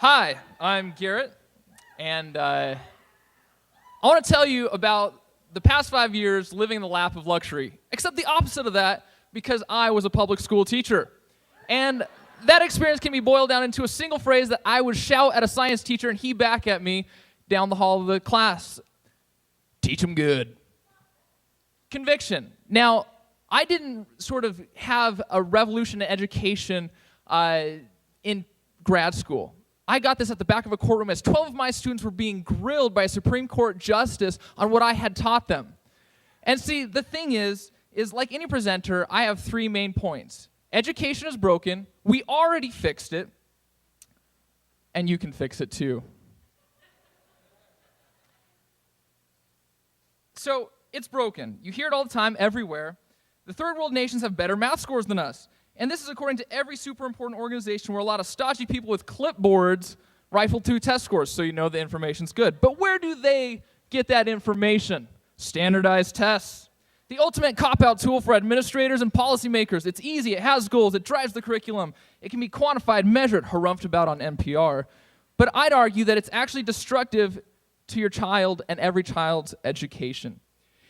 Hi, I'm Garret, and I want to tell you about the past 5 years living in the lap of luxury, except the opposite of that, because I was a public school teacher. And that experience can be boiled down into a single phrase that I would shout at a science teacher and he back at me down the hall of the class. Teach them good. Conviction. Now, I didn't sort of have a revolution in education in grad school. I got this at the back of a courtroom as 12 of my students were being grilled by a Supreme Court justice on what I had taught them. And see, the thing is like any presenter, I have three main points. Education is broken, we already fixed it, and you can fix it too. So, it's broken. You hear it all the time, everywhere. The third world nations have better math scores than us. And this is according to every super important organization where a lot of stodgy people with clipboards rifle through test scores, so you know the information's good. But where do they get that information? Standardized tests. The ultimate cop-out tool for administrators and policymakers. It's easy, it has goals, it drives the curriculum. It can be quantified, measured, harumphed about on NPR. But I'd argue that it's actually destructive to your child and every child's education.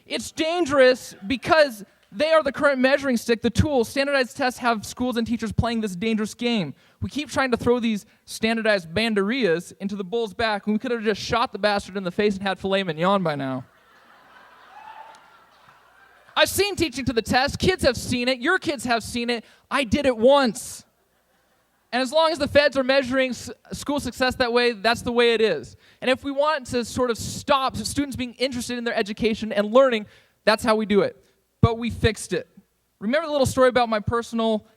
It's dangerous because they are the current measuring stick, the tool. Standardized tests have schools and teachers playing this dangerous game. We keep trying to throw these standardized banderillas into the bull's back when we could have just shot the bastard in the face and had filet mignon by now. I've seen teaching to the test. Kids have seen it. Your kids have seen it. I did it once. And as long as the feds are measuring school success that way, that's the way it is. And if we want to sort of stop students being interested in their education and learning, that's how we do it. But we fixed it. Remember the little story about my personal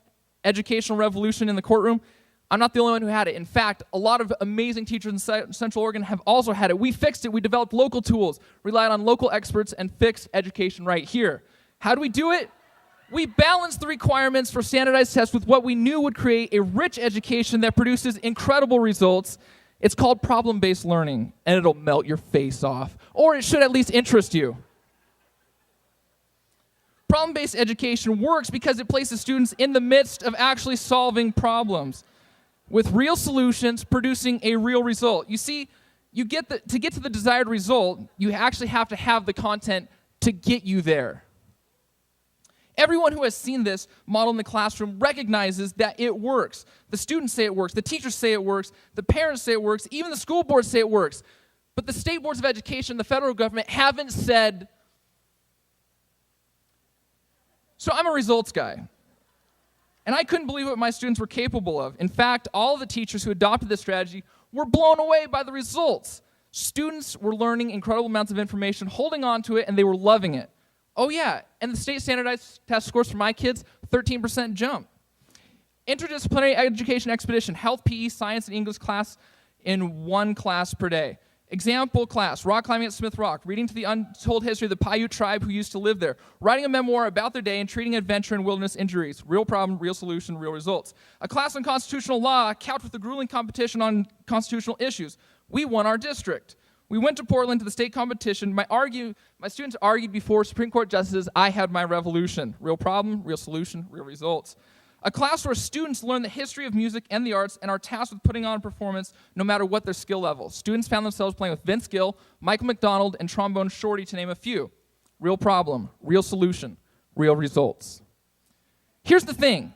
educational revolution in the courtroom? I'm not the only one who had it. In fact, a lot of amazing teachers in Central Oregon have also had it. We fixed it. We developed local tools, relied on local experts, and fixed education right here. How do we do it? We balanced the requirements for standardized tests with what we knew would create a rich education that produces incredible results. It's called problem-based learning, and it'll melt your face off. Or it should at least interest you. Problem-based education works because it places students in the midst of actually solving problems with real solutions producing a real result. You see, to get to the desired result, you actually have to have the content to get you there. Everyone who has seen this model in the classroom recognizes that it works. The students say it works, the teachers say it works, the parents say it works, even the school boards say it works. But the state boards of education, the federal government haven't said. So I'm a results guy, and I couldn't believe what my students were capable of. In fact, all of the teachers who adopted this strategy were blown away by the results. Students were learning incredible amounts of information, holding on to it, and they were loving it. Oh yeah, and the state standardized test scores for my kids, 13% jump. Interdisciplinary education expedition, health, PE, science, and English class in one class per day. Example class, rock climbing at Smith Rock, reading to the untold history of the Paiute tribe who used to live there, writing a memoir about their day and treating adventure and wilderness injuries. Real problem, real solution, real results. A class on constitutional law, couched with a grueling competition on constitutional issues. We won our district. We went to Portland to the state competition. My students argued before Supreme Court justices. I had my revolution. Real problem, real solution, real results. A class where students learn the history of music and the arts and are tasked with putting on a performance no matter what their skill level. Students found themselves playing with Vince Gill, Michael McDonald, and Trombone Shorty, to name a few. Real problem, real solution, real results. Here's the thing.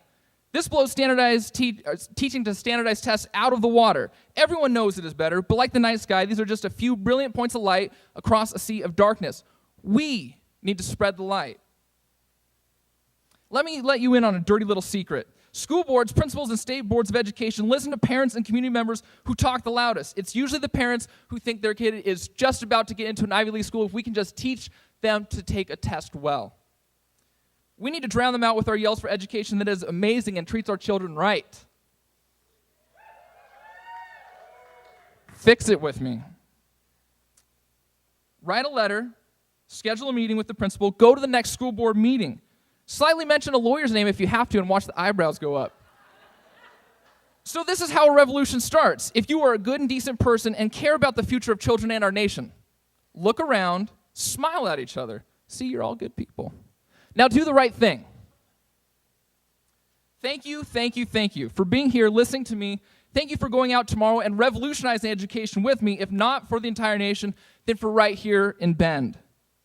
This blows standardized teaching to standardized tests out of the water. Everyone knows it is better, but like the night sky, these are just a few brilliant points of light across a sea of darkness. We need to spread the light. Let me let you in on a dirty little secret. School boards, principals, and state boards of education listen to parents and community members who talk the loudest. It's usually the parents who think their kid is just about to get into an Ivy League school if we can just teach them to take a test well. We need to drown them out with our yells for education that is amazing and treats our children right. Fix it with me. Write a letter, schedule a meeting with the principal, go to the next school board meeting. Slightly mention a lawyer's name if you have to and watch the eyebrows go up. So this is how a revolution starts. If you are a good and decent person and care about the future of children and our nation, look around, smile at each other. See, you're all good people. Now do the right thing. Thank you for being here, listening to me, Thank you for going out tomorrow and revolutionizing education with me, if not for the entire nation, then for right here in Bend.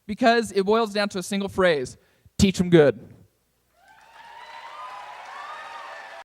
Because it boils down to a single phrase: teach them good.